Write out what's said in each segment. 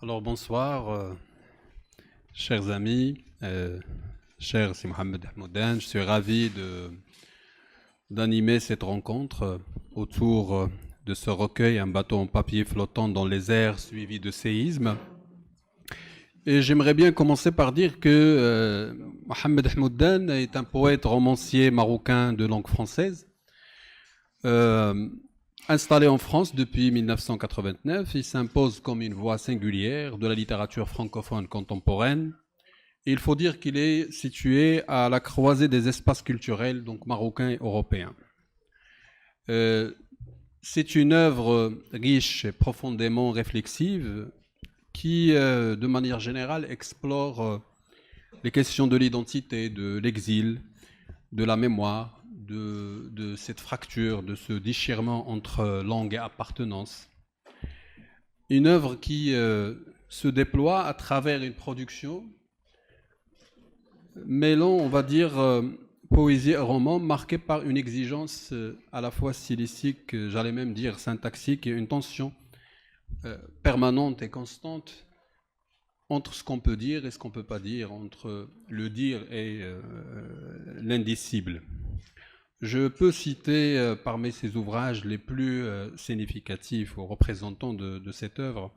Alors bonsoir, chers amis, cher c'est Mohamed Ahmoudan. Je suis ravi d'animer cette rencontre autour de ce recueil, un bateau en papier flottant dans les airs suivi de séismes. Et j'aimerais bien commencer par dire que Mohamed Ahmoudan est un poète romancier marocain de langue française. Installé en France depuis 1989, il s'impose comme une voix singulière de la littérature francophone contemporaine. Et il faut dire qu'il est situé à la croisée des espaces culturels, donc marocains et européens. C'est une œuvre riche et profondément réflexive qui, de manière générale, explore les questions de l'identité, de l'exil, de la mémoire, de cette fracture, de ce déchirement entre langue et appartenance. Une œuvre qui se déploie à travers une production mêlant, on va dire, poésie et roman, marquée par une exigence à la fois stylistique, j'allais même dire syntaxique, et une tension permanente et constante entre ce qu'on peut dire et ce qu'on ne peut pas dire, entre le dire et l'indicible. Je peux citer parmi ces ouvrages les plus significatifs ou représentants de cette œuvre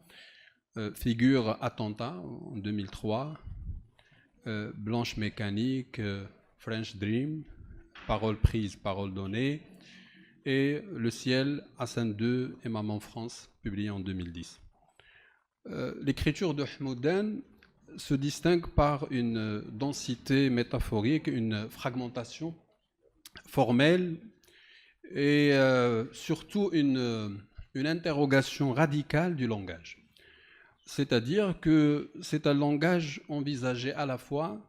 figure Attentat en 2003, Blanche Mécanique, French Dream, Parole prise, parole donnée, et Le ciel, Hassan II et Maman France, publié en 2010. L'écriture de Ahmoudan se distingue par une densité métaphorique, une fragmentation formelle et surtout une interrogation radicale du langage. C'est-à-dire que c'est un langage envisagé à la fois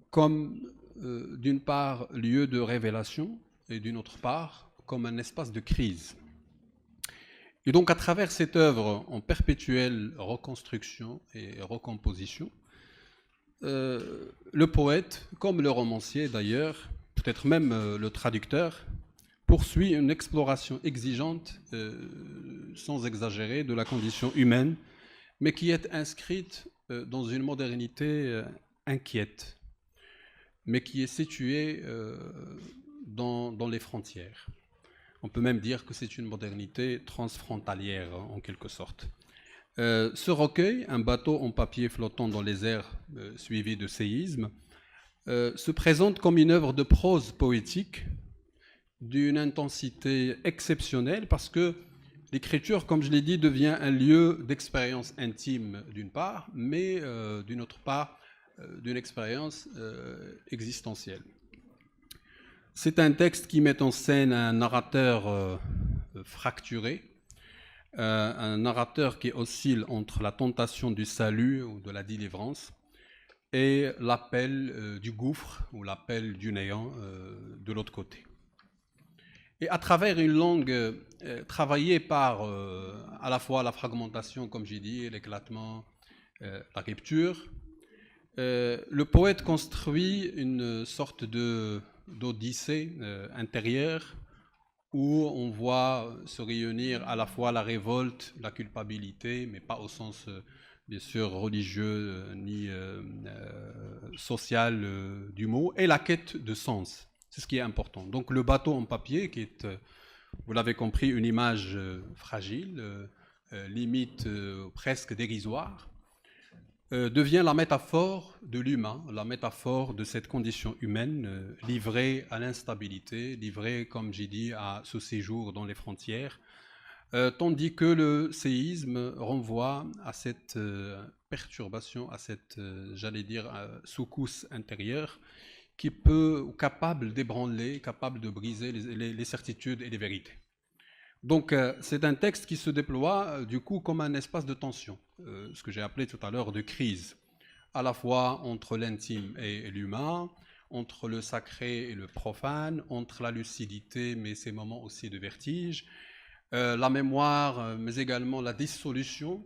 comme d'une part lieu de révélation et d'une autre part comme un espace de crise. Et donc à travers cette œuvre en perpétuelle reconstruction et recomposition, le poète, comme le romancier d'ailleurs, peut-être même le traducteur, poursuit une exploration exigeante, sans exagérer, de la condition humaine, mais qui est inscrite dans une modernité inquiète, mais qui est située dans les frontières. On peut même dire que c'est une modernité transfrontalière, en quelque sorte. Ce recueil, un bateau en papier flottant dans les airs suivi de séismes, se présente comme une œuvre de prose poétique d'une intensité exceptionnelle parce que l'écriture, comme je l'ai dit, devient un lieu d'expérience intime d'une part, mais d'une autre part, d'une expérience existentielle. C'est un texte qui met en scène un narrateur fracturé, un narrateur qui oscille entre la tentation du salut ou de la délivrance et l'appel du gouffre ou l'appel du néant de l'autre côté. Et à travers une langue travaillée par à la fois la fragmentation, comme j'ai dit, l'éclatement, la rupture, le poète construit une sorte d'odyssée intérieure où on voit se réunir à la fois la révolte, la culpabilité, mais pas au sens bien sûr religieux ni social du mot, et la quête de sens. C'est ce qui est important. Donc le bateau en papier, qui est, vous l'avez compris, une image fragile, limite presque dérisoire, devient la métaphore de l'humain, la métaphore de cette condition humaine livrée à l'instabilité, livrée, comme j'ai dit, à ce séjour dans les frontières, tandis que le séisme renvoie à cette perturbation, à cette, j'allais dire, secousse intérieure qui peut, capable d'ébranler, capable de briser les certitudes et les vérités. Donc c'est un texte qui se déploie du coup comme un espace de tension, ce que j'ai appelé tout à l'heure de crise, à la fois entre l'intime et l'humain, entre le sacré et le profane, entre la lucidité mais ces moments aussi de vertige, la mémoire mais également la dissolution,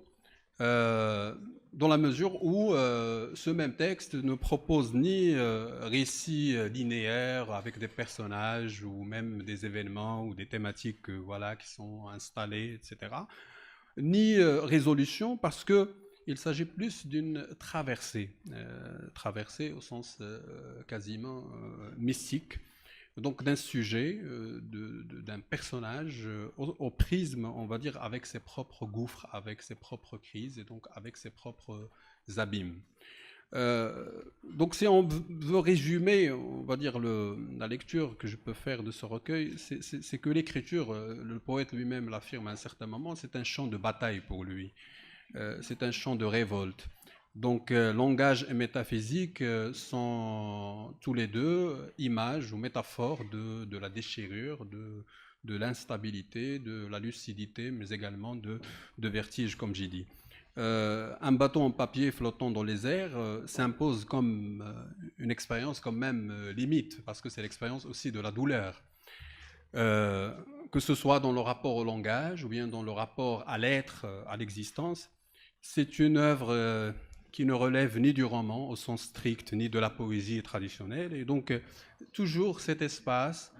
dans la mesure où ce même texte ne propose ni récit linéaire avec des personnages ou même des événements ou des thématiques voilà, qui sont installées, etc., ni résolution parce que Il s'agit plus d'une traversée, traversée au sens quasiment mystique, donc d'un sujet, d'un personnage au prisme, on va dire, avec ses propres gouffres, avec ses propres crises et donc avec ses propres abîmes. Donc si on veut résumer, on va dire, la lecture que je peux faire de ce recueil, c'est que l'écriture, le poète lui-même l'affirme à un certain moment, c'est un champ de bataille pour lui. C'est un champ de révolte. Donc langage et métaphysique sont tous les deux images ou métaphores de la déchirure, de l'instabilité, de la lucidité, mais également de vertige, comme j'ai dit. Un bateau en papier flottant dans les airs s'impose comme une expérience quand même limite, parce que c'est l'expérience aussi de la douleur. Que ce soit dans le rapport au langage ou bien dans le rapport à l'être, à l'existence, c'est une œuvre qui ne relève ni du roman au sens strict, ni de la poésie traditionnelle, et donc toujours cet espace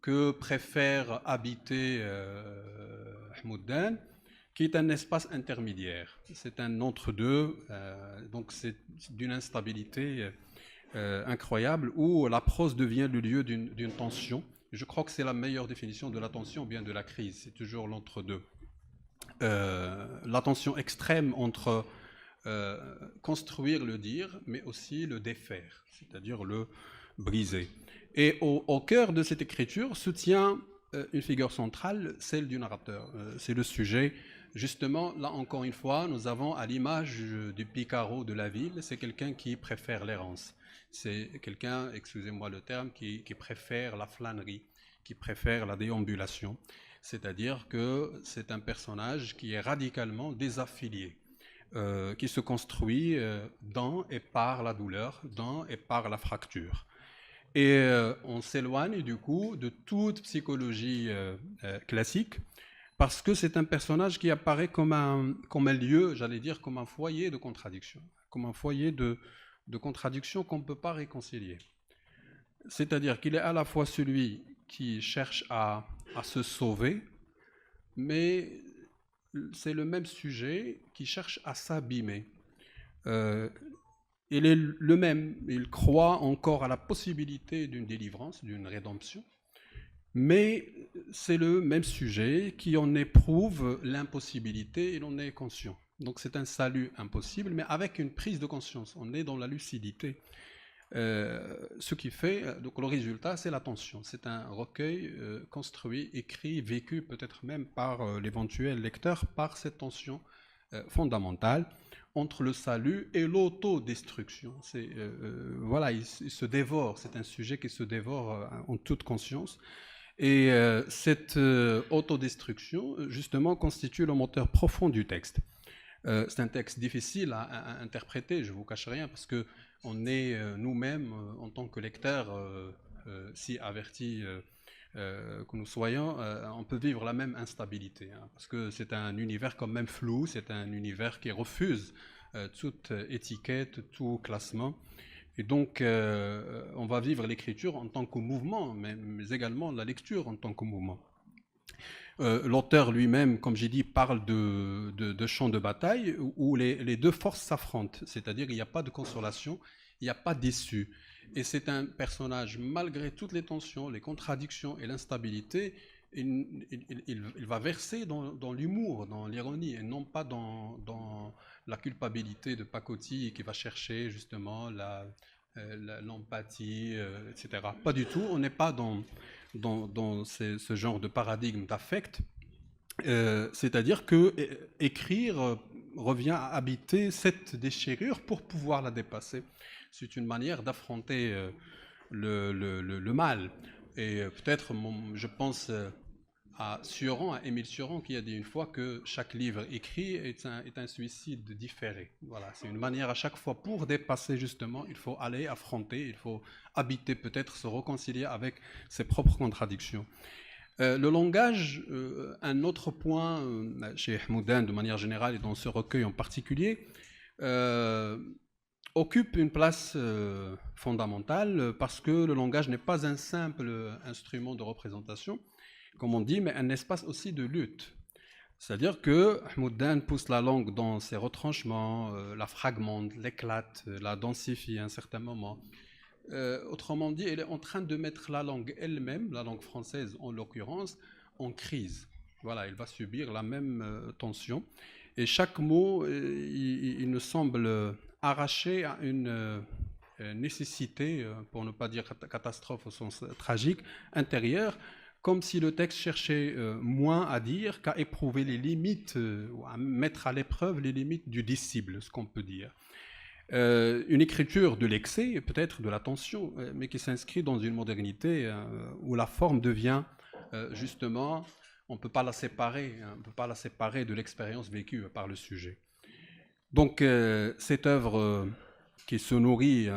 que préfère habiter Hmoudan, qui est un espace intermédiaire. C'est un entre-deux, donc c'est d'une instabilité incroyable, où la prose devient le lieu d'une tension. Je crois que c'est la meilleure définition de la tension ou bien de la crise, c'est toujours l'entre-deux. La tension extrême entre construire le dire, mais aussi le défaire, c'est-à-dire le briser. Et au cœur de cette écriture se tient une figure centrale, celle du narrateur. C'est le sujet. Justement, là encore une fois, nous avons à l'image du Picaro de la ville, c'est quelqu'un qui préfère l'errance. C'est quelqu'un, excusez-moi le terme, qui préfère la flânerie, qui préfère la déambulation. C'est-à-dire que c'est un personnage qui est radicalement désaffilié, qui se construit dans et par la douleur, dans et par la fracture. Et on s'éloigne du coup de toute psychologie classique, parce que c'est un personnage qui apparaît comme un lieu, j'allais dire, comme un foyer de contradiction, comme un foyer de contradiction qu'on ne peut pas réconcilier. C'est-à-dire qu'il est à la fois celui qui cherche à se sauver, mais c'est le même sujet qui cherche à s'abîmer. Il est le même, il croit encore à la possibilité d'une délivrance, d'une rédemption, mais c'est le même sujet qui en éprouve l'impossibilité et l'on est conscient. Donc c'est un salut impossible, mais avec une prise de conscience. On est dans la lucidité. Ce qui fait, donc le résultat, c'est l'attention. C'est un recueil construit, écrit, vécu peut-être même par l'éventuel lecteur, par cette tension fondamentale entre le salut et l'autodestruction. Voilà, il se dévore. C'est un sujet qui se dévore en toute conscience. Et cette autodestruction, justement, constitue le moteur profond du texte. C'est un texte difficile à interpréter, je ne vous cache rien, parce qu'on est nous-mêmes, en tant que lecteurs, si avertis que nous soyons, on peut vivre la même instabilité, hein, parce que c'est un univers quand même flou, c'est un univers qui refuse toute étiquette, tout classement. Et donc, on va vivre l'écriture en tant que mouvement, mais également la lecture en tant que mouvement. L'auteur lui-même, comme j'ai dit, parle de champs de bataille où les deux forces s'affrontent, c'est-à-dire qu'il n'y a pas de consolation, il n'y a pas d'issue. Et c'est un personnage, malgré toutes les tensions, les contradictions et l'instabilité, il va verser dans l'humour, dans l'ironie, et non pas dans la culpabilité de pacotille qui va chercher justement l'empathie, etc. Pas du tout, on n'est pas dans ce genre de paradigme d'affect. C'est-à-dire que écrire revient à habiter cette déchirure pour pouvoir la dépasser. C'est une manière d'affronter le mal. Et peut-être, je pense à Sioran, à Émile Sioran, qui a dit une fois que chaque livre écrit est un suicide différé. Voilà, c'est une manière à chaque fois pour dépasser justement, il faut aller affronter, il faut habiter peut-être, se réconcilier avec ses propres contradictions. Le langage, un autre point chez Hmoudan de manière générale et dans ce recueil en particulier, occupe une place fondamentale parce que le langage n'est pas un simple instrument de représentation, comme on dit, mais un espace aussi de lutte. C'est-à-dire que Ahmoudan pousse la langue dans ses retranchements, la fragmente, l'éclate, la densifie à un certain moment. Autrement dit, elle est en train de mettre la langue elle-même, la langue française en l'occurrence, en crise. Voilà, elle va subir la même tension. Et chaque mot, il nous semble arraché à une nécessité, pour ne pas dire catastrophe au sens tragique, intérieure, comme si le texte cherchait moins à dire qu'à éprouver les limites, ou à mettre à l'épreuve les limites du disciple, ce qu'on peut dire. Une écriture de l'excès, peut-être de la tension, mais qui s'inscrit dans une modernité où la forme devient justement, on ne peut pas la séparer, on peut pas la séparer de l'expérience vécue par le sujet. Donc cette œuvre qui se nourrit,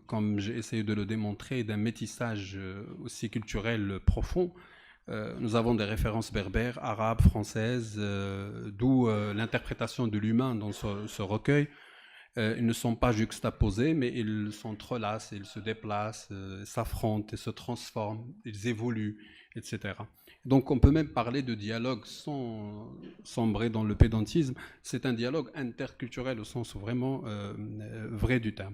comme j'ai essayé de le démontrer, d'un métissage aussi culturel profond. Nous avons des références berbères, arabes, françaises, d'où l'interprétation de l'humain dans ce recueil. Ils ne sont pas juxtaposés, mais ils s'entrelacent, ils se déplacent, s'affrontent, ils se transforment, ils évoluent, etc. Donc on peut même parler de dialogue sans sombrer dans le pédantisme. C'est un dialogue interculturel au sens vraiment vrai du terme,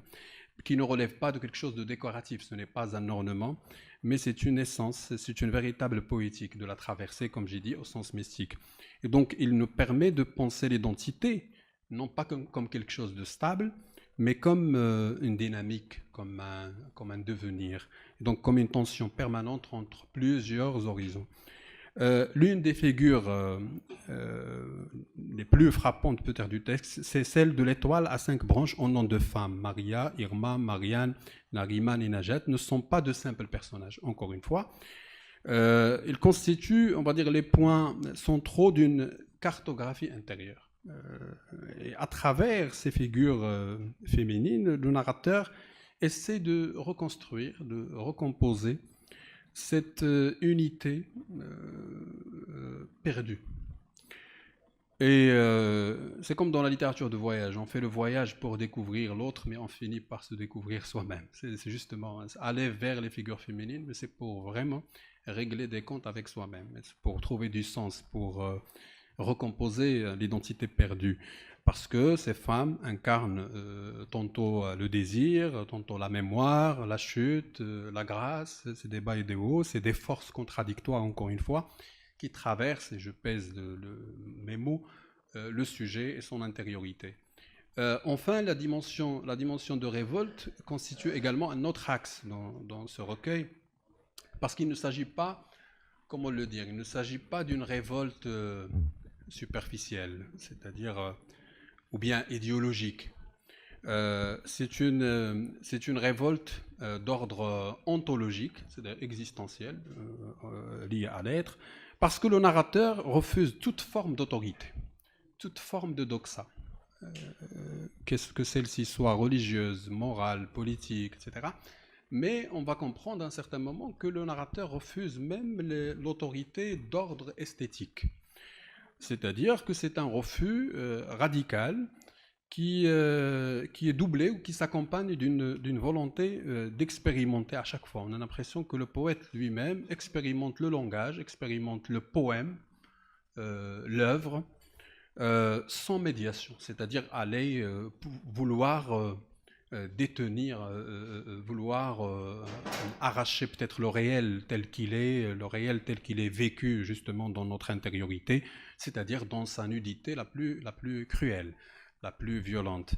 qui ne relève pas de quelque chose de décoratif. Ce n'est pas un ornement, mais c'est une essence, c'est une véritable poétique de la traversée, comme j'ai dit, au sens mystique. Et donc il nous permet de penser l'identité, non pas comme quelque chose de stable, mais comme une dynamique, comme un devenir, donc comme une tension permanente entre plusieurs horizons. L'une des figures les plus frappantes peut-être du texte, c'est celle de l'étoile à 5 branches en nom de femmes. Maria, Irma, Marianne, Nariman et Najat ne sont pas de simples personnages, encore une fois. Ils constituent, on va dire, les points centraux d'une cartographie intérieure. Et à travers ces figures féminines, le narrateur essaie de reconstruire, de recomposer cette unité perdue. Et c'est comme dans la littérature de voyage, on fait le voyage pour découvrir l'autre, mais on finit par se découvrir soi-même. C'est justement aller vers les figures féminines, mais c'est pour vraiment régler des comptes avec soi-même, pour trouver du sens, pour recomposer l'identité perdue. Parce que ces femmes incarnent tantôt le désir, tantôt la mémoire, la chute, la grâce, c'est des bas et des hauts, c'est des forces contradictoires, encore une fois, qui traversent, et je pèse mes mots, le sujet et son intériorité. Enfin, la dimension de révolte constitue également un autre axe dans ce recueil, parce qu'il ne s'agit pas, comment le dire, il ne s'agit pas d'une révolte superficielle, c'est-à-dire ou bien idéologique. C'est une révolte d'ordre ontologique, c'est-à-dire existentiel, liée à l'être, parce que le narrateur refuse toute forme d'autorité, toute forme de doxa, que celle-ci soit religieuse, morale, politique, etc. Mais on va comprendre à un certain moment que le narrateur refuse même l'autorité d'ordre esthétique. C'est-à-dire que c'est un refus radical qui est doublé ou qui s'accompagne d'une volonté d'expérimenter à chaque fois. On a l'impression que le poète lui-même expérimente le langage, expérimente le poème, l'œuvre, sans médiation, c'est-à-dire aller vouloir détenir, vouloir arracher peut-être le réel tel qu'il est vécu justement dans notre intériorité, c'est-à-dire dans sa nudité la plus cruelle, la plus violente.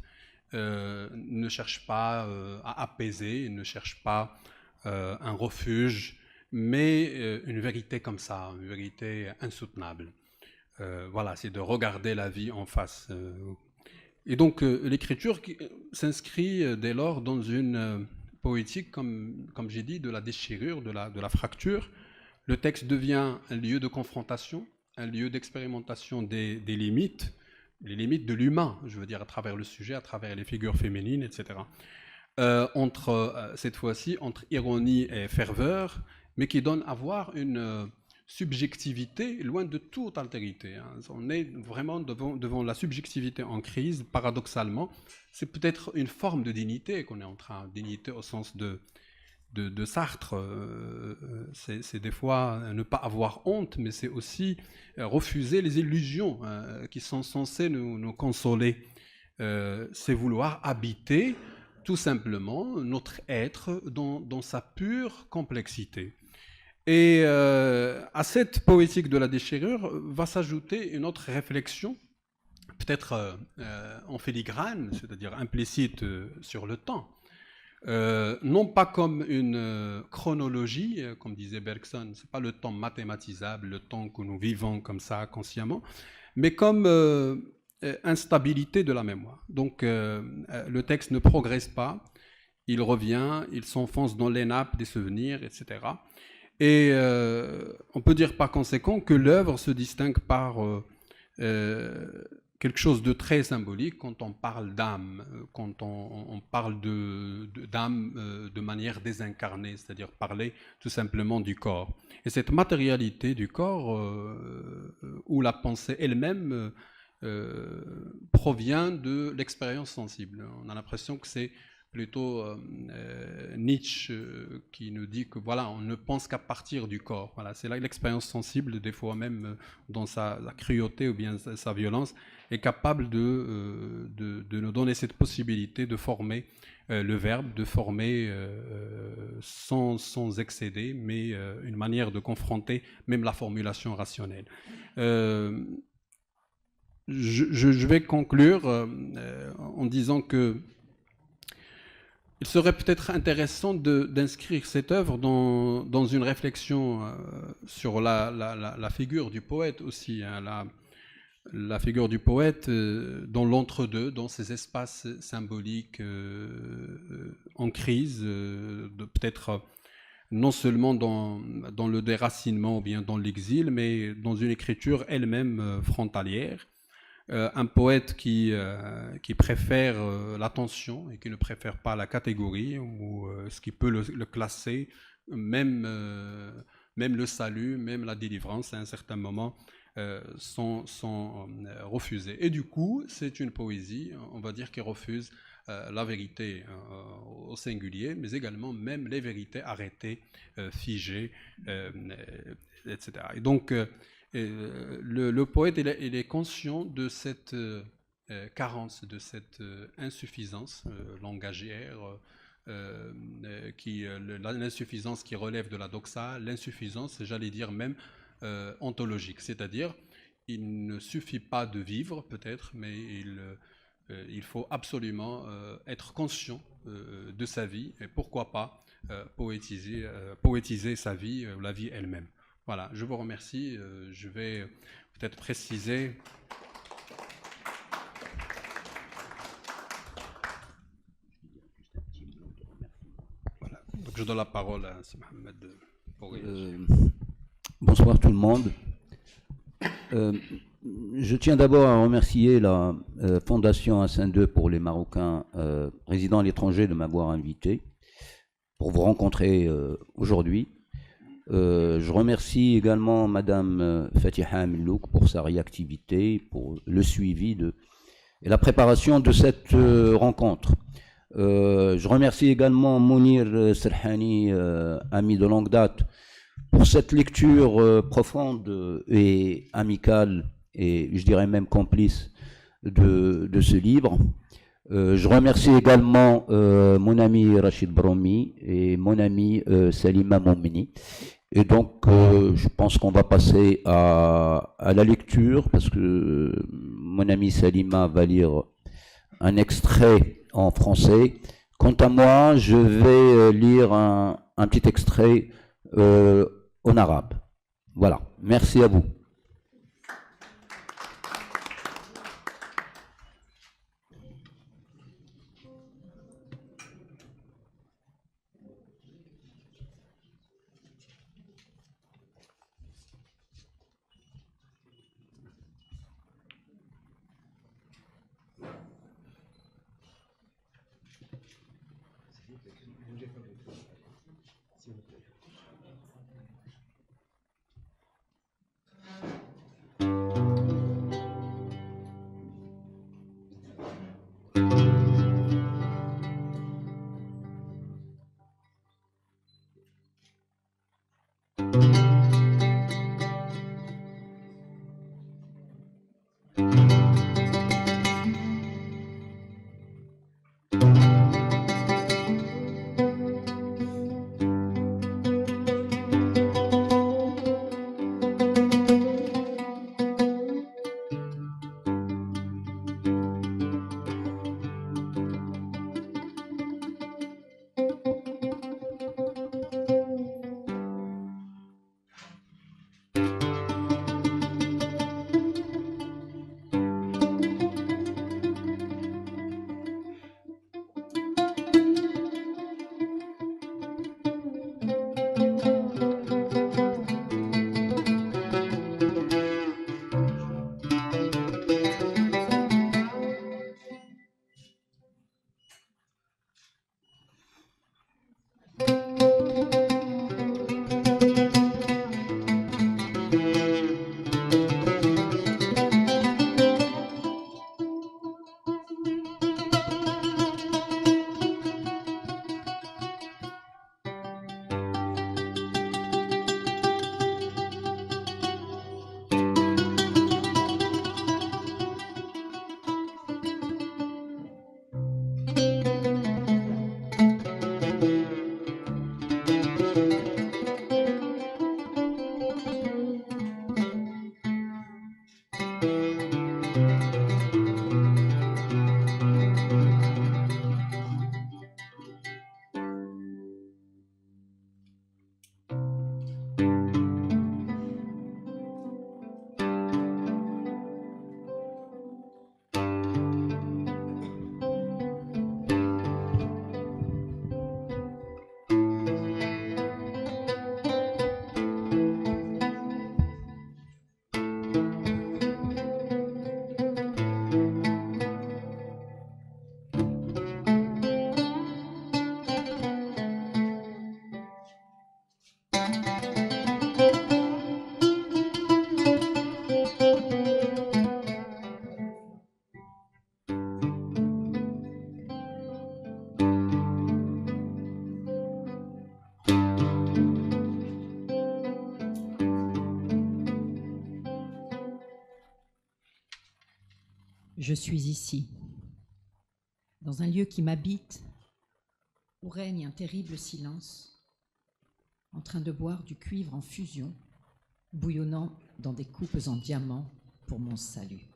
Ne cherche pas à apaiser, ne cherche pas un refuge, mais une vérité comme ça, une vérité insoutenable. Voilà, c'est de regarder la vie en face. Et donc l'écriture s'inscrit dès lors dans une poétique, comme j'ai dit, de la déchirure, de la fracture. Le texte devient un lieu de confrontation, un lieu d'expérimentation des limites, les limites de l'humain, je veux dire, à travers le sujet, à travers les figures féminines, etc. Cette fois-ci, entre ironie et ferveur, mais qui donne à voir une subjectivité loin de toute altérité. On est vraiment devant la subjectivité en crise, paradoxalement. C'est peut-être une forme de dignité qu'on est en train, dignité au sens de Sartre. C'est des fois ne pas avoir honte, mais c'est aussi refuser les illusions qui sont censées nous consoler. C'est vouloir habiter tout simplement notre être dans sa pure complexité. Et à cette poétique de la déchirure va s'ajouter une autre réflexion, peut-être en filigrane, c'est-à-dire implicite sur le temps. Non pas comme une chronologie, comme disait Bergson, c'est pas le temps mathématisable, le temps que nous vivons comme ça consciemment, mais comme instabilité de la mémoire. Donc le texte ne progresse pas, il revient, il s'enfonce dans les nappes des souvenirs, etc. Et on peut dire par conséquent que l'œuvre se distingue par quelque chose de très symbolique quand on parle d'âme, quand on parle d'âme de manière désincarnée, c'est-à-dire parler tout simplement du corps. Et cette matérialité du corps, où la pensée elle-même provient de l'expérience sensible. On a l'impression que c'est plutôt Nietzsche qui nous dit que voilà, on ne pense qu'à partir du corps. Voilà, c'est là l'expérience sensible, des fois même dans sa cruauté ou bien sa violence, est capable de nous donner cette possibilité de former le verbe, de former sans excéder, mais une manière de confronter même la formulation rationnelle. Je vais conclure en disant que il serait peut-être intéressant d'inscrire cette œuvre dans une réflexion sur la figure du poète aussi, hein, la figure du poète dans l'entre-deux, dans ces espaces symboliques en crise, peut-être non seulement dans le déracinement ou bien dans l'exil, mais dans une écriture elle-même frontalière. Un poète qui préfère l'attention et qui ne préfère pas la catégorie, ou ce qui peut le classer, même le salut, même la délivrance à un certain moment sont refusés. Et du coup, c'est une poésie, on va dire, qui refuse la vérité au singulier, mais également même les vérités arrêtées, figées, etc. Et donc, le poète, il est conscient de cette carence, de cette insuffisance langagière, l'insuffisance qui relève de la doxa, l'insuffisance, j'allais dire même ontologique, c'est-à-dire il ne suffit pas de vivre peut-être, mais il faut absolument être conscient de sa vie, et pourquoi pas poétiser sa vie, la vie elle-même. Voilà, je vous remercie. Je vais peut-être préciser. Voilà. Donc je donne la parole à M. Mohamed pour réagir. Bonsoir tout le monde. Je tiens d'abord à remercier la Fondation Hassan II pour les Marocains résidant à l'étranger de m'avoir invité pour vous rencontrer aujourd'hui. Je remercie également Madame Fatiha Millouk pour sa réactivité, pour le suivi et la préparation de cette rencontre. Je remercie également Mounir Serhani, ami de longue date, pour cette lecture profonde et amicale, et je dirais même complice de ce livre. Je remercie également mon ami Rachid Bromi et mon ami Salima Moumini. Et donc, je pense qu'on va passer à la lecture, parce que mon ami Salima va lire un extrait en français. Quant à moi, je vais lire un petit extrait en arabe. Voilà, merci à vous. Je suis ici, dans un lieu qui m'habite, où règne un terrible silence, en train de boire du cuivre en fusion, bouillonnant dans des coupes en diamant pour mon salut.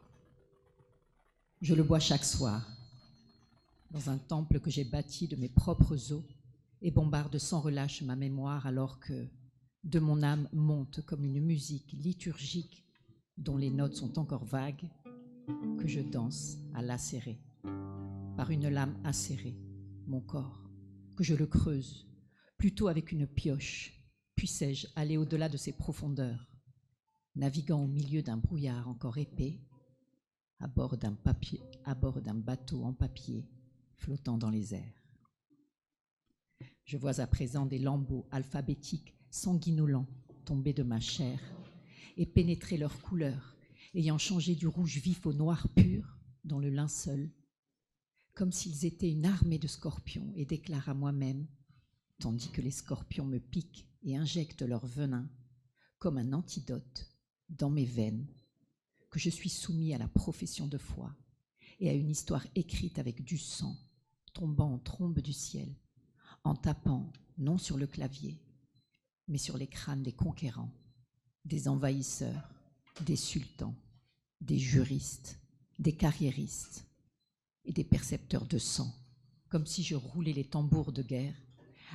Je le bois chaque soir, dans un temple que j'ai bâti de mes propres os et bombarde sans relâche ma mémoire alors que de mon âme monte comme une musique liturgique dont les notes sont encore vagues, que je danse à lacérer, par une lame acérée, mon corps, que je le creuse, plutôt avec une pioche, puissais-je aller au-delà de ses profondeurs, naviguant au milieu d'un brouillard encore épais, à bord d'un bateau en papier flottant dans les airs. Je vois à présent des lambeaux alphabétiques sanguinolents tomber de ma chair et pénétrer leurs couleurs, ayant changé du rouge vif au noir pur dans le linceul, comme s'ils étaient une armée de scorpions, et déclare à moi-même, tandis que les scorpions me piquent et injectent leur venin, comme un antidote dans mes veines, que je suis soumis à la profession de foi et à une histoire écrite avec du sang, tombant en trombe du ciel, en tapant non sur le clavier, mais sur les crânes des conquérants, des envahisseurs, des sultans, des juristes, des carriéristes et des percepteurs de sang, comme si je roulais les tambours de guerre,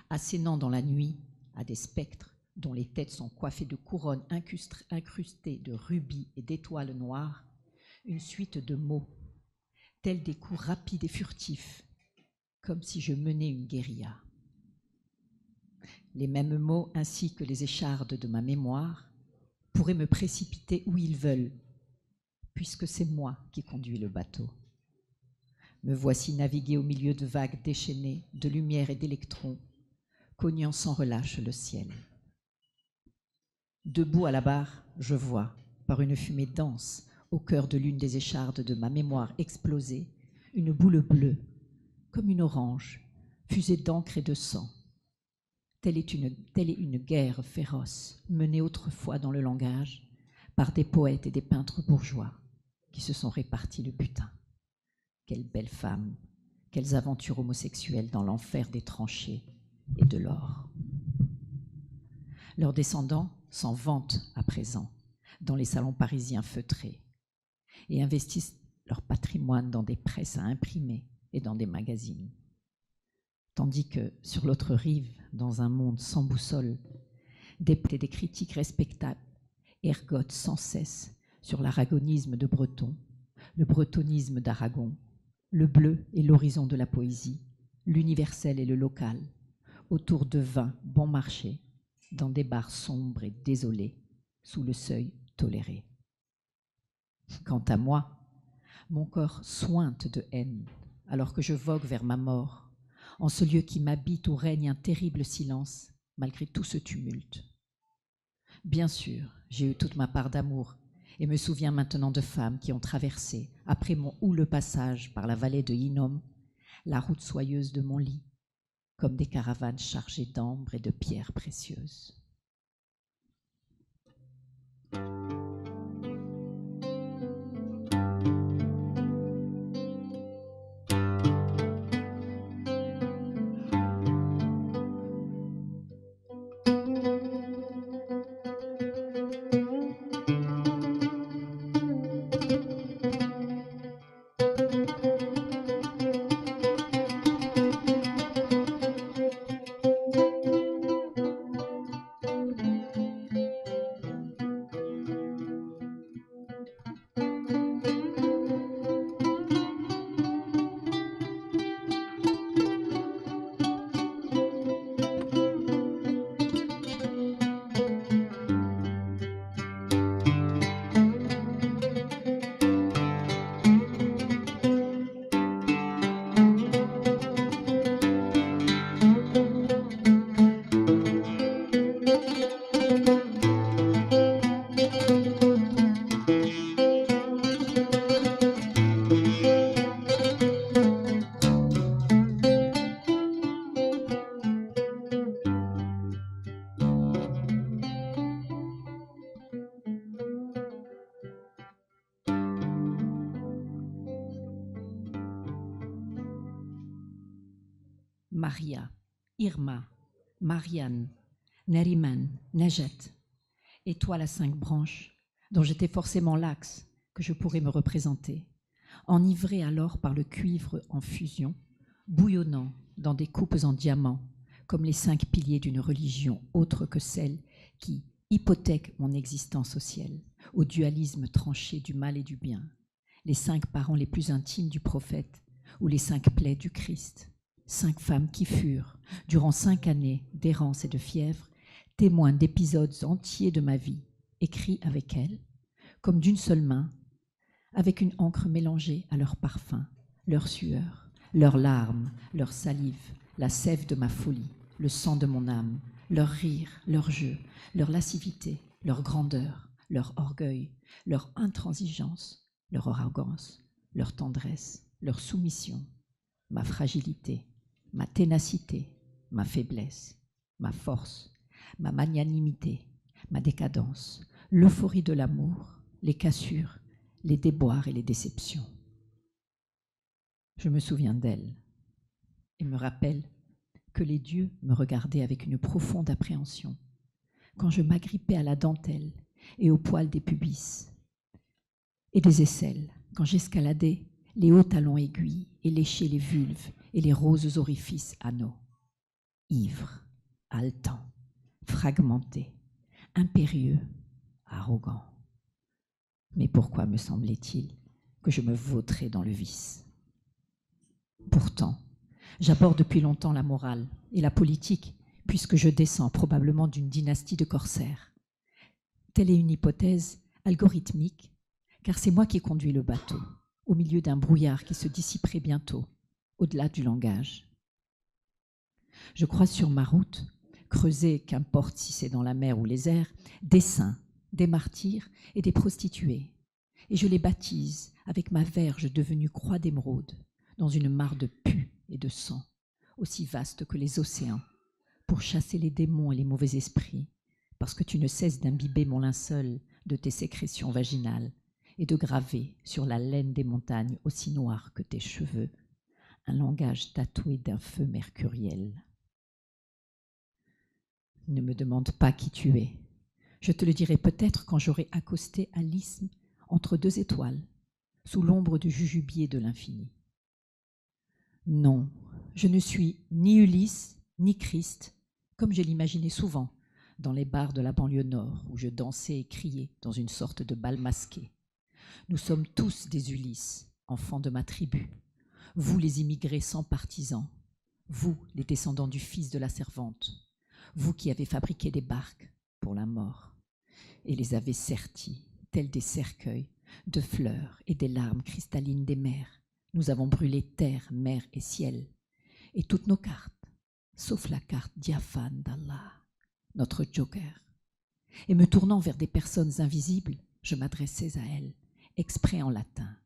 assénant dans la nuit à des spectres dont les têtes sont coiffées de couronnes incrustées de rubis et d'étoiles noires, une suite de mots, tels des coups rapides et furtifs, comme si je menais une guérilla. Les mêmes mots, ainsi que les échardes de ma mémoire, pourraient me précipiter où ils veulent, puisque c'est moi qui conduis le bateau. Me voici naviguer au milieu de vagues déchaînées, de lumière et d'électrons, cognant sans relâche le ciel. Debout à la barre, je vois, par une fumée dense, au cœur de l'une des échardes de ma mémoire explosée, une boule bleue, comme une orange, fusée d'encre et de sang. Telle est une guerre féroce, menée autrefois dans le langage par des poètes et des peintres bourgeois qui se sont répartis le butin. Quelles belles femmes, quelles aventures homosexuelles dans l'enfer des tranchées et de l'or. Leurs descendants s'en vantent à présent dans les salons parisiens feutrés et investissent leur patrimoine dans des presses à imprimer et dans des magazines. Tandis que, sur l'autre rive, dans un monde sans boussole, des critiques respectables ergotent sans cesse sur l'aragonisme de Breton, le bretonisme d'Aragon, le bleu et l'horizon de la poésie, l'universel et le local, autour de vins bon marché, dans des bars sombres et désolés, sous le seuil toléré. Quant à moi, mon corps sointe de haine, alors que je vogue vers ma mort, en ce lieu qui m'habite où règne un terrible silence, malgré tout ce tumulte. Bien sûr, j'ai eu toute ma part d'amour, et me souviens maintenant de femmes qui ont traversé, après mon houleux passage par la vallée de Hinnom, la route soyeuse de mon lit, comme des caravanes chargées d'ambre et de pierres précieuses. Maria, Irma, Marianne, Neriman, Najat, étoile à 5 branches, dont j'étais forcément l'axe que je pourrais me représenter, enivré alors par le cuivre en fusion, bouillonnant dans des coupes en diamant, comme les 5 piliers d'une religion autre que celle qui hypothèque mon existence au ciel, au dualisme tranché du mal et du bien, les 5 parents les plus intimes du prophète ou les 5 plaies du Christ, 5 femmes qui furent, durant 5 années d'errance et de fièvre, témoins d'épisodes entiers de ma vie, écrits avec elles, comme d'une seule main, avec une encre mélangée à leur parfum, leur sueur, leurs larmes, leur salive, la sève de ma folie, le sang de mon âme, leur rire, leur jeu, leur lascivité, leur grandeur, leur orgueil, leur intransigeance, leur arrogance, leur tendresse, leur soumission, ma fragilité, ma ténacité, ma faiblesse, ma force, ma magnanimité, ma décadence, l'euphorie de l'amour, les cassures, les déboires et les déceptions. Je me souviens d'elle et me rappelle que les dieux me regardaient avec une profonde appréhension quand je m'agrippais à la dentelle et au poil des pubis et des aisselles, quand j'escaladais les hauts talons aiguilles et léchais les vulves et les roses orifices anneaux. Ivre, haletant, fragmenté, impérieux, arrogant. Mais pourquoi me semblait-il que je me vautrais dans le vice? Pourtant, j'aborde depuis longtemps la morale et la politique, puisque je descends probablement d'une dynastie de corsaires. Telle est une hypothèse algorithmique, car c'est moi qui conduis le bateau, au milieu d'un brouillard qui se dissiperait bientôt, au-delà du langage. Je croise sur ma route, creusée, qu'importe si c'est dans la mer ou les airs, des saints, des martyrs et des prostituées, et je les baptise avec ma verge devenue croix d'émeraude, dans une mare de pus et de sang, aussi vaste que les océans, pour chasser les démons et les mauvais esprits, parce que tu ne cesses d'imbiber mon linceul de tes sécrétions vaginales et de graver sur la laine des montagnes aussi noire que tes cheveux un langage tatoué d'un feu mercuriel. Ne me demande pas qui tu es. Je te le dirai peut-être quand j'aurai accosté à l'isthme entre 2 étoiles, sous l'ombre du jujubier de l'infini. Non, je ne suis ni Ulysse, ni Christ, comme je l'imaginais souvent dans les bars de la banlieue nord, où je dansais et criais dans une sorte de bal masqué. Nous sommes tous des Ulysses, enfants de ma tribu. Vous, les immigrés sans partisans. Vous, les descendants du fils de la servante. Vous qui avez fabriqué des barques pour la mort et les avez sertis, tels des cercueils, de fleurs et des larmes cristallines des mers. Nous avons brûlé terre, mer et ciel, et toutes nos cartes, sauf la carte diaphane d'Allah, notre joker. Et me tournant vers des personnes invisibles, je m'adressais à elles, exprès en latin.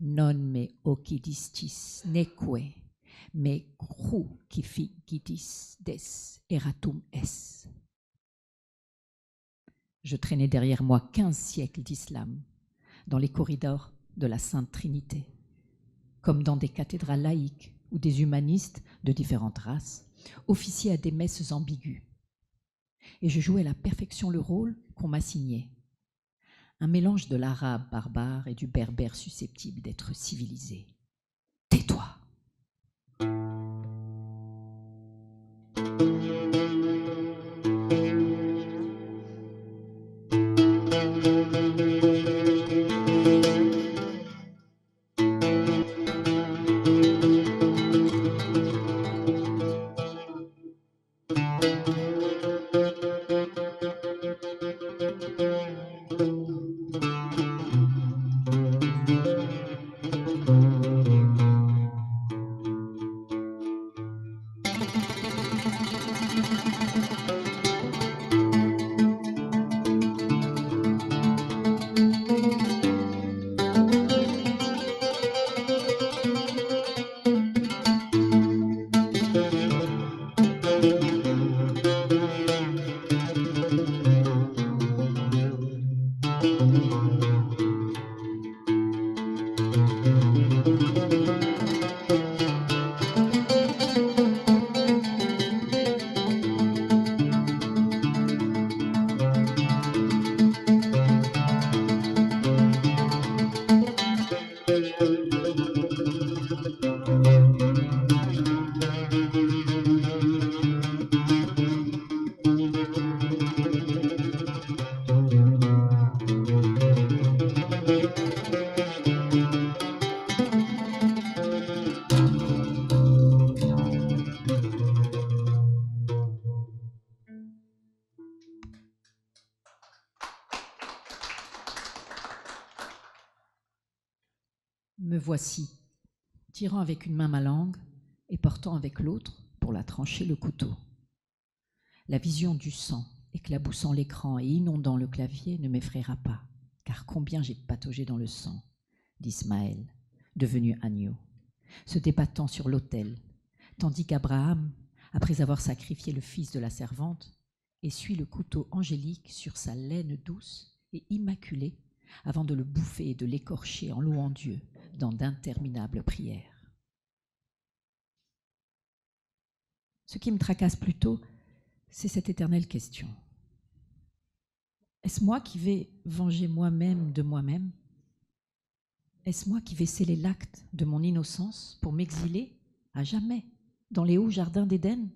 Non me occidistis neque, me crucifigitis des eratum es. Je traînais derrière moi 15 siècles d'islam, dans les corridors de la Sainte Trinité, comme dans des cathédrales laïques où des humanistes de différentes races officiaient à des messes ambiguës. Et je jouais à la perfection le rôle qu'on m'assignait. Un mélange de l'arabe barbare et du berbère susceptible d'être civilisé. Tais-toi! Me voici, tirant avec une main ma langue et portant avec l'autre, pour la trancher, le couteau. La vision du sang éclaboussant l'écran et inondant le clavier ne m'effraiera pas, car combien j'ai pataugé dans le sang, d'Ismaël, devenu agneau, se débattant sur l'autel, tandis qu'Abraham, après avoir sacrifié le fils de la servante, essuie le couteau angélique sur sa laine douce et immaculée avant de le bouffer et de l'écorcher en louant Dieu dans d'interminables prières. Ce qui me tracasse plutôt, c'est cette éternelle question. Est-ce moi qui vais venger moi-même de moi-même? Est-ce moi qui vais sceller l'acte de mon innocence pour m'exiler à jamais dans les hauts jardins d'Éden?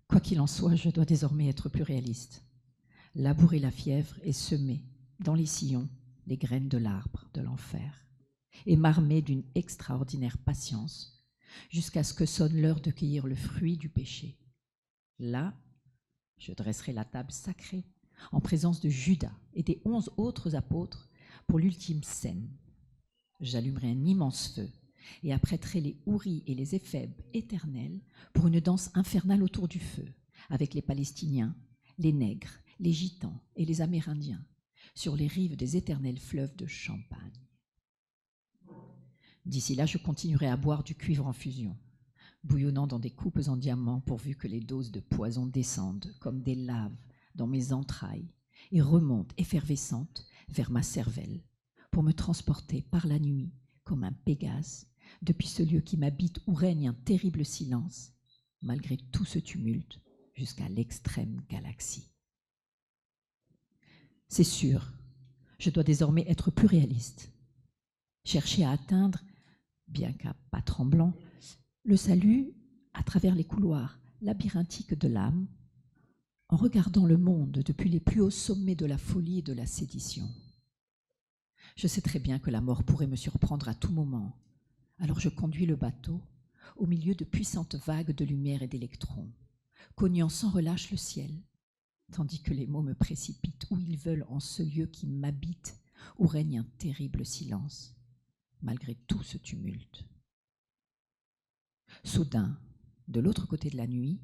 Quoi qu'il en soit, je dois désormais être plus réaliste, labourer la fièvre et semer dans les sillons les graines de l'arbre de l'enfer et m'armer d'une extraordinaire patience jusqu'à ce que sonne l'heure de cueillir le fruit du péché. Là, je dresserai la table sacrée en présence de Judas et des 11 autres apôtres pour l'ultime scène. J'allumerai un immense feu et apprêterai les houris et les éphèbes éternels pour une danse infernale autour du feu, avec les Palestiniens, les nègres, les gitans et les Amérindiens, sur les rives des éternels fleuves de Champagne. D'ici là, je continuerai à boire du cuivre en fusion, bouillonnant dans des coupes en diamant pourvu que les doses de poison descendent comme des laves dans mes entrailles et remontent effervescentes vers ma cervelle pour me transporter par la nuit comme un Pégase depuis ce lieu qui m'habite où règne un terrible silence, malgré tout ce tumulte, jusqu'à l'extrême galaxie. C'est sûr, je dois désormais être plus réaliste, chercher à atteindre, bien qu'à pas tremblant, le salut à travers les couloirs labyrinthiques de l'âme, en regardant le monde depuis les plus hauts sommets de la folie et de la sédition. Je sais très bien que la mort pourrait me surprendre à tout moment, alors je conduis le bateau au milieu de puissantes vagues de lumière et d'électrons, cognant sans relâche le ciel, tandis que les mots me précipitent où ils veulent en ce lieu qui m'habite, où règne un terrible silence, malgré tout ce tumulte. Soudain, de l'autre côté de la nuit,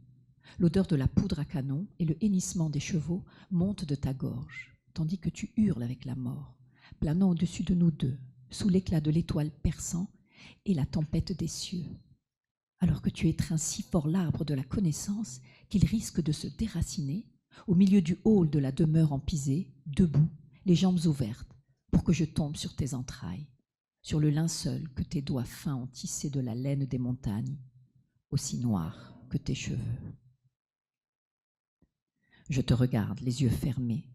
l'odeur de la poudre à canon et le hennissement des chevaux montent de ta gorge, tandis que tu hurles avec la mort, planant au-dessus de nous deux, sous l'éclat de l'étoile perçant et la tempête des cieux, alors que tu étreins si fort l'arbre de la connaissance qu'il risque de se déraciner au milieu du hall de la demeure en pisé, debout, les jambes ouvertes, pour que je tombe sur tes entrailles, sur le linceul que tes doigts fins ont tissé de la laine des montagnes, aussi noir que tes cheveux. Je te regarde, les yeux fermés,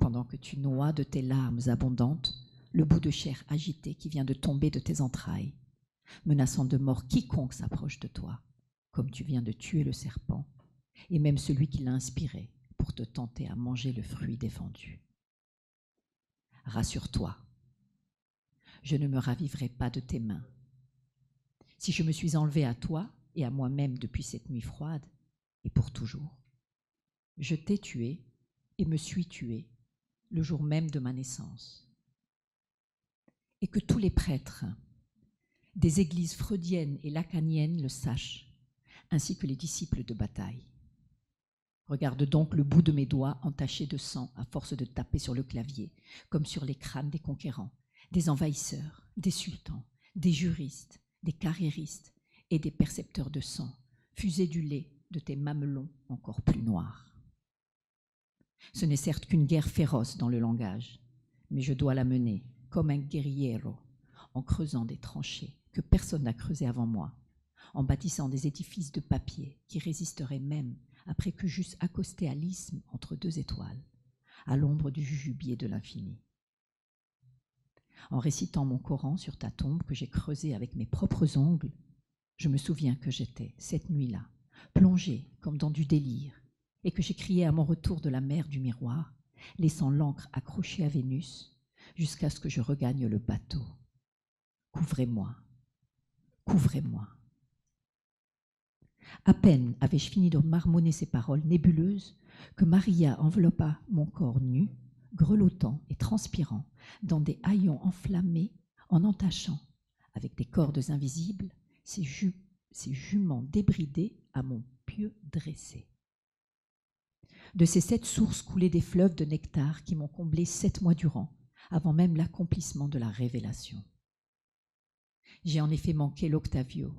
pendant que tu noies de tes larmes abondantes le bout de chair agité qui vient de tomber de tes entrailles, menaçant de mort quiconque s'approche de toi, comme tu viens de tuer le serpent, et même celui qui l'a inspiré pour te tenter à manger le fruit défendu. Rassure-toi, je ne me raviverai pas de tes mains. Si je me suis enlevée à toi et à moi-même depuis cette nuit froide, et pour toujours, je t'ai tué et me suis tué le jour même de ma naissance. Et que tous les prêtres des églises freudiennes et lacaniennes le sachent, ainsi que les disciples de bataille. Regarde donc le bout de mes doigts entachés de sang à force de taper sur le clavier, comme sur les crânes des conquérants, des envahisseurs, des sultans, des juristes, des carriéristes et des percepteurs de sang, fusés du lait de tes mamelons encore plus noirs. Ce n'est certes qu'une guerre féroce dans le langage, mais je dois la mener comme un guerriero, en creusant des tranchées que personne n'a creusées avant moi, en bâtissant des édifices de papier qui résisteraient même après que j'eusse accosté à l'isthme entre deux étoiles, à l'ombre du jujubier de l'infini. En récitant mon Coran sur ta tombe que j'ai creusée avec mes propres ongles, je me souviens que j'étais, cette nuit-là, plongée comme dans du délire, et que j'ai crié à mon retour de la mer du miroir, laissant l'ancre accrochée à Vénus, jusqu'à ce que je regagne le bateau. Couvrez-moi, couvrez-moi. À peine avais-je fini de marmonner ces paroles nébuleuses que Maria enveloppa mon corps nu, grelottant et transpirant, dans des haillons enflammés en entachant avec des cordes invisibles ces juments débridés à mon pieu dressé. De ces 7 sources coulaient des fleuves de nectar qui m'ont comblé 7 mois durant, avant même l'accomplissement de la révélation. J'ai en effet manqué l'Octavio,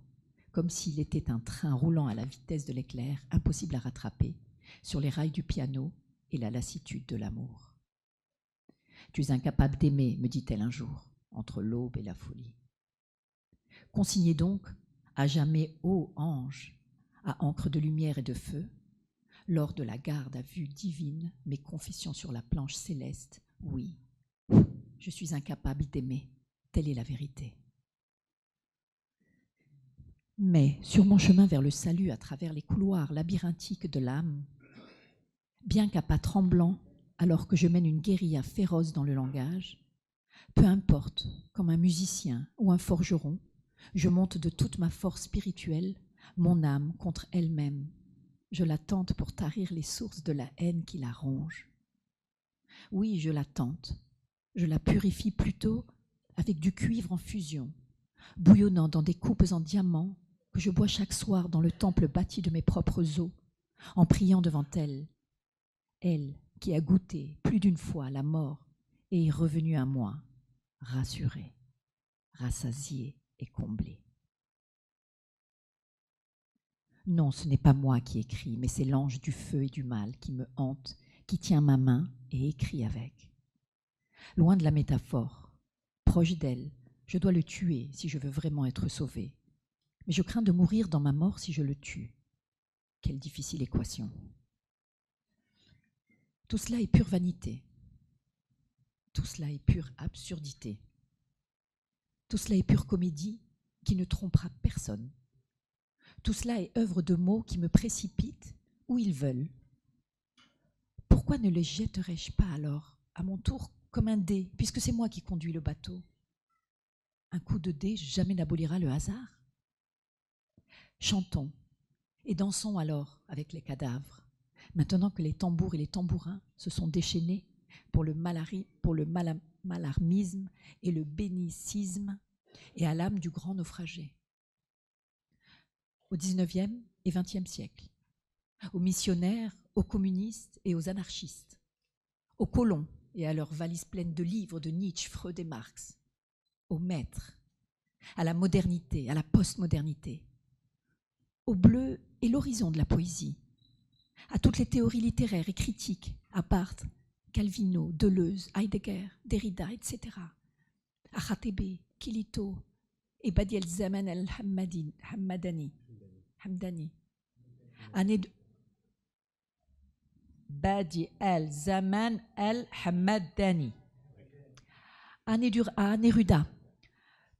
comme s'il était un train roulant à la vitesse de l'éclair, impossible à rattraper, sur les rails du piano et la lassitude de l'amour. « Tu es incapable d'aimer, me dit-elle un jour, entre l'aube et la folie. Consignez donc, à jamais, ô ange, à encre de lumière et de feu, lors de la garde à vue divine, mes confessions sur la planche céleste, oui, je suis incapable d'aimer, telle est la vérité. Mais sur mon chemin vers le salut à travers les couloirs labyrinthiques de l'âme, bien qu'à pas tremblants, alors que je mène une guérilla féroce dans le langage, peu importe, comme un musicien ou un forgeron, je monte de toute ma force spirituelle, mon âme contre elle-même. Je la tente pour tarir les sources de la haine qui la ronge. Oui, je la tente. Je la purifie plutôt avec du cuivre en fusion, bouillonnant dans des coupes en diamant que je bois chaque soir dans le temple bâti de mes propres os, en priant devant elle, elle qui a goûté plus d'une fois la mort et est revenue à moi, rassurée, rassasiée et comblée. Non, ce n'est pas moi qui écris, mais c'est l'ange du feu et du mal qui me hante, qui tient ma main et écrit avec. Loin de la métaphore, proche d'elle, je dois le tuer si je veux vraiment être sauvé. Mais je crains de mourir dans ma mort si je le tue. Quelle difficile équation. Tout cela est pure vanité. Tout cela est pure absurdité. Tout cela est pure comédie qui ne trompera personne. Tout cela est œuvre de mots qui me précipitent où ils veulent. Pourquoi ne les jetterais-je pas alors, à mon tour, comme un dé, puisque c'est moi qui conduis le bateau? Un coup de dé jamais n'abolira le hasard. Chantons et dansons alors avec les cadavres, maintenant que les tambours et les tambourins se sont déchaînés pour le malarmisme et le bénicisme et à l'âme du grand naufragé. Au XIXe et XXe siècle, aux missionnaires, aux communistes et aux anarchistes, aux colons et à leurs valises pleines de livres de Nietzsche, Freud et Marx, aux maîtres, à la modernité, à la postmodernité, au bleu et l'horizon de la poésie, à toutes les théories littéraires et critiques, à Barthes, Calvino, Deleuze, Heidegger, Derrida, etc., à Khatebe, Kilito et Badi el-Zaman el-Hamdani. Badi el-Zaman el-Hamdani. À Neruda,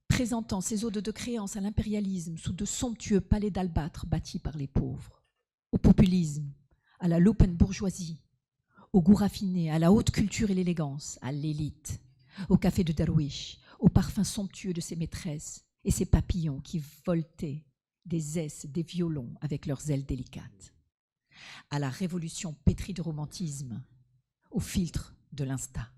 présentant ses odes de créance à l'impérialisme sous de somptueux palais d'albâtre bâtis par les pauvres, au populisme, à la bourgeoisie, au goût raffiné, à la haute culture et l'élégance, à l'élite, au café de Darwish, au parfum somptueux de ses maîtresses et ses papillons qui voletaient des aisses des violons avec leurs ailes délicates, à la révolution pétrie de romantisme, au filtre de l'insta,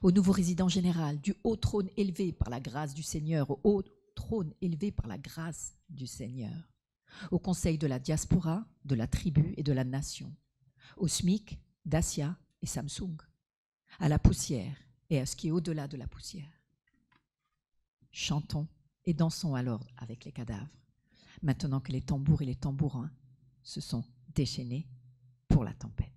au nouveau résident général, du haut trône élevé par la grâce du Seigneur, au haut trône élevé par la grâce du Seigneur, au conseil de la diaspora, de la tribu et de la nation, au SMIC, Dacia et Samsung, à la poussière et à ce qui est au-delà de la poussière. Chantons et dansons alors avec les cadavres, maintenant que les tambours et les tambourins se sont déchaînés pour la tempête.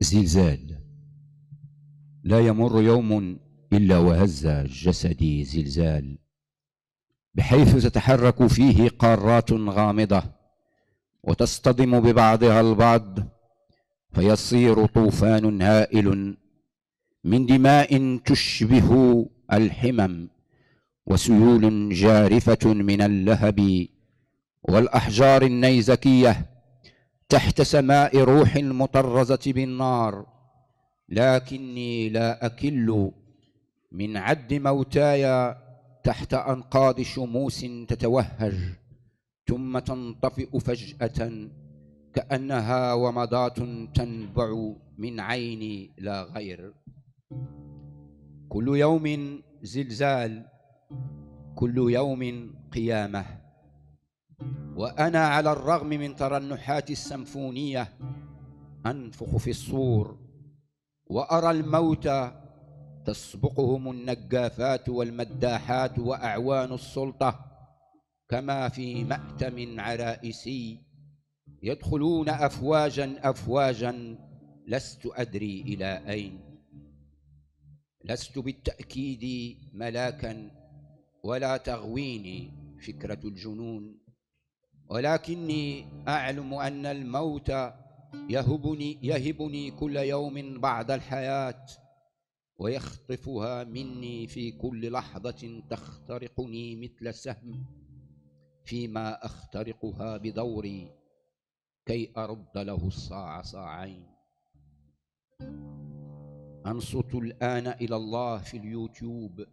زلزال. لا يمر يوم إلا وهز جسدي زلزال، بحيث تتحرك فيه قارات غامضة وتصطدم ببعضها البعض، فيصير طوفان هائل من دماء تشبه الحمم، وسيول جارفة من اللهب والأحجار النيزكية تحت سماء روح مطرزة بالنار. لكني لا أكل من عد موتاي تحت أنقاض شموس تتوهج ثم تنطفئ فجأة كأنها ومضات تنبع من عيني لا غير. كل يوم زلزال، كل يوم قيامة، وأنا على الرغم من ترنحات السمفونية أنفخ في الصور وأرى الموت تسبقهم النجافات والمداحات وأعوان السلطة، كما في مأتم عرائسي يدخلون أفواجا أفواجا لست أدري إلى أين. لست بالتأكيد ملاكا ولا تغويني فكرة الجنون، ولكني أعلم أن الموت يهبني كل يوم بعض الحياة، ويخطفها مني في كل لحظة تخترقني مثل سهم، فيما أخترقها بدوري كي أرد له الصاع صاعين. أنصت الآن إلى الله في اليوتيوب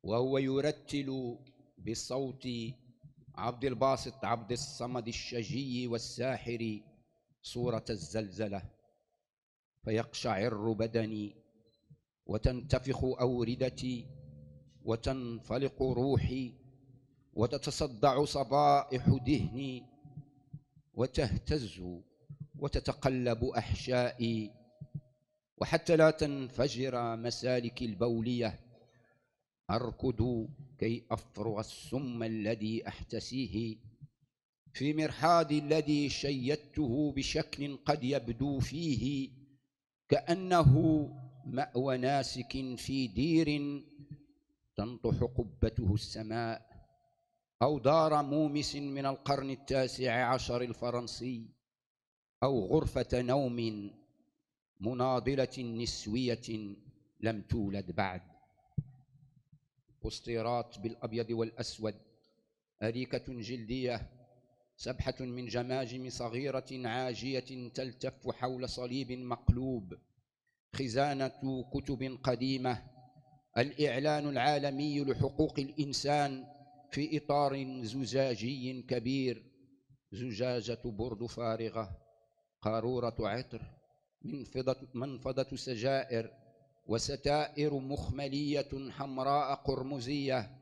وهو يرتل بصوت عبد الباسط عبد الصمد الشجي والساحر صورة الزلزلة، فيقشعر بدني وتنتفخ أوردتي وتنفلق روحي وتتصدع صبائح دهني وتهتز وتتقلب أحشائي، وحتى لا تنفجر مسالكي البولية أركض كي أفرغ السم الذي أحتسيه في مرحاضي الذي شيدته بشكل قد يبدو فيه كأنه مأوى ناسك في دير تنطح قبته السماء، أو دار مومس من القرن ال19 الفرنسي، أو غرفة نوم مناضلة نسوية لم تولد بعد. بوستيرات بالأبيض والأسود، أريكة جلدية، سبحة من جماجم صغيرة عاجية تلتف حول صليب مقلوب، خزانة كتب قديمة، الإعلان العالمي لحقوق الإنسان في إطار زجاجي كبير، زجاجة برد فارغة، قارورة عطر، منفضة سجائر وستائر مخملية حمراء قرمزية،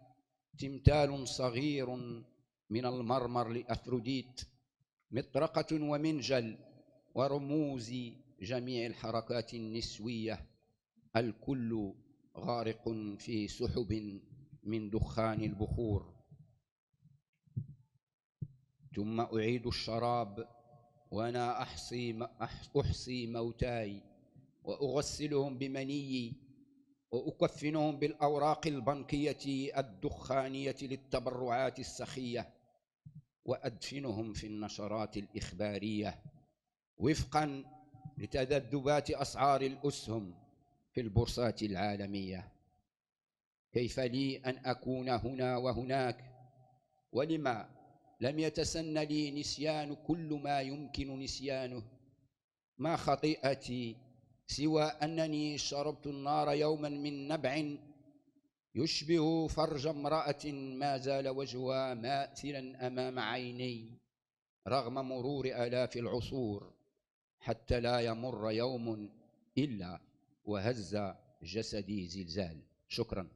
تمثال صغير من المرمر لأفروديت، مطرقة ومنجل ورموز جميع الحركات النسوية، الكل غارق في سحب من دخان البخور. ثم أعيد الشراب وأنا أحصي موتاي وأغسلهم بمنيي وأكفنهم بالأوراق البنكية الدخانية للتبرعات السخية، وأدفنهم في النشرات الإخبارية وفقا لتذبذبات أسعار الأسهم في البورصات العالمية. كيف لي أن أكون هنا وهناك؟ ولما لم يتسن لي نسيان كل ما يمكن نسيانه؟ ما خطيئتي سوى أنني شربت النار يوما من نبع يشبه فرج امرأة ما زال وجهها ماثلا أمام عيني رغم مرور آلاف العصور، حتى لا يمر يوم إلا وهز جسدي زلزال. شكرا.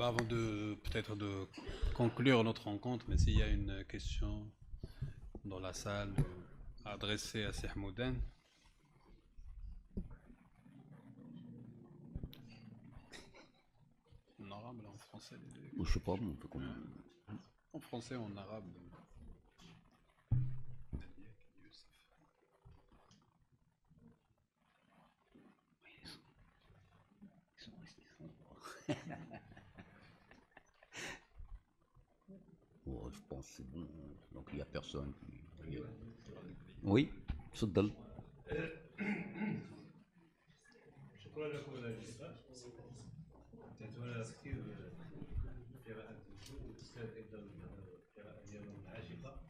Avant de peut-être de conclure notre rencontre, mais s'il y a une question dans la salle adressée à Cheikh Moudane. En arabe, là, en français. Je sais pas, on peut en français, en arabe. Oh, je pense que c'est bon, donc il n'y a personne qui... Oui, تفضل. شكرا لكم على اللقاء. كنتمنى كثير قراءة الأستاذ أيضا القراءة ديالو العاشقة،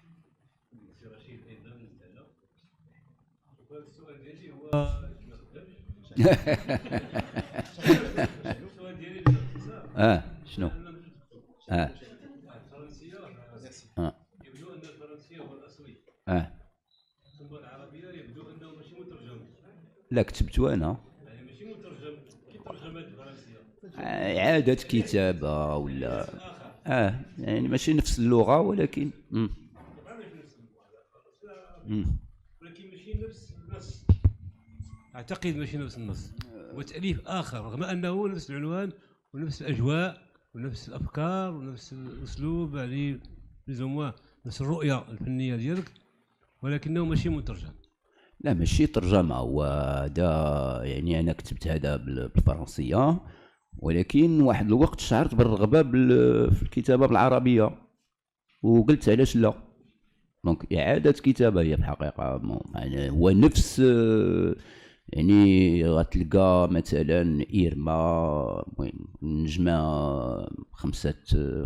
السي رشيد أيضا ديالنا. السؤال ديالي هو كما خدامش. السؤال ديالي باختصار. شنو؟ الفرنسية يبدو أن الفرنسية هو الأصلي الصنبوع العربيه يبدو انه ماشي مترجم، لا كتبته انا، يعني ماشي مترجم كي ترجمات الفرنسيه. إعادة كتابة ولا يعني ماشي نفس اللغة ولكن ولكن ماشي نفس النص، اعتقد ماشي نفس النص، وتاليف اخر رغم انه نفس العنوان ونفس الاجواء ونفس الافكار ونفس الاسلوب، يعني لزوموا نفس الرؤيه الفنيه ديالك، ولكنه ماشي مترجم. لا ماشي ترجمة، هو هذا يعني أنا كتبت هذا بالفرنسية، ولكن واحد الوقت شعرت بالرغبة في الكتابة بالعربية وقلت علاش لا. دونك إعادة كتابة هي في الحقيقة يعني هو نفس يعني غتلقى مثلا إيرما نجمة 5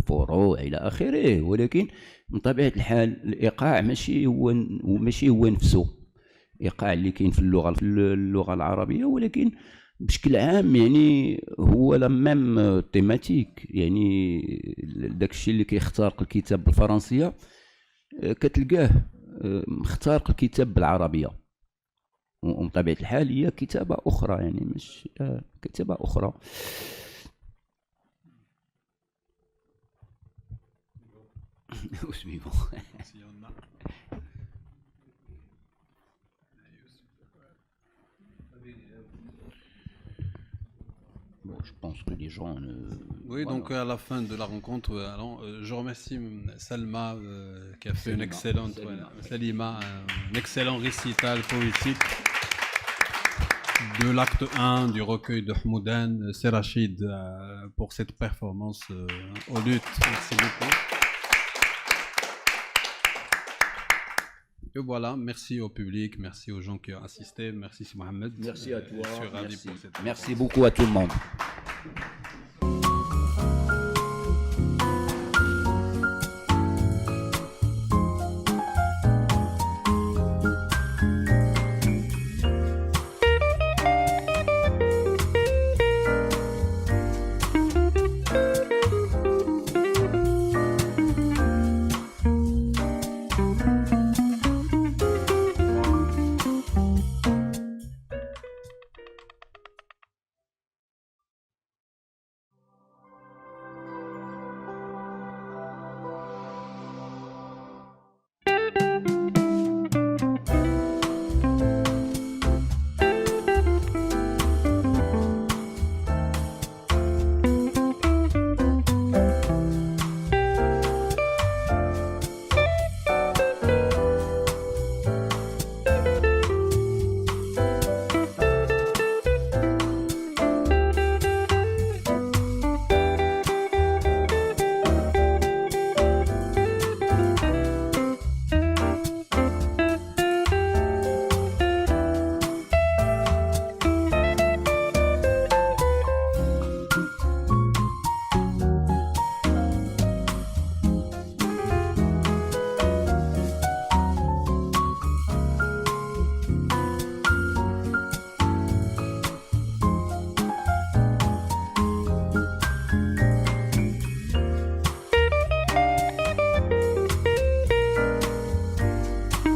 فروع إلى آخره، ولكن من طبيعة الحال الإيقاع ماشي هو نفسه ايقاع اللي كاين في اللغه العربيه، ولكن بشكل عام يعني هو لا ميم تيماتيك، يعني داكشي اللي كيختارق الكتاب بالفرنسيه كتلقاه مختارق الكتاب بالعربيه، ومن طبيعه الحال هي كتابه اخرى، يعني مش كتابه اخرى. Bon, je pense que les gens. Oui, voilà. donc à la fin de la rencontre, je remercie Salma qui a fait une excellente, Salima, un excellent récital poétique de l'acte 1 du recueil de Hmoudan. C'est Rachid pour cette performance au luth. Merci beaucoup. Et voilà, merci au public, merci aux gens qui ont assisté, merci Mohamed. Merci à toi. Je suis ravi pour cette Merci beaucoup à tout le monde.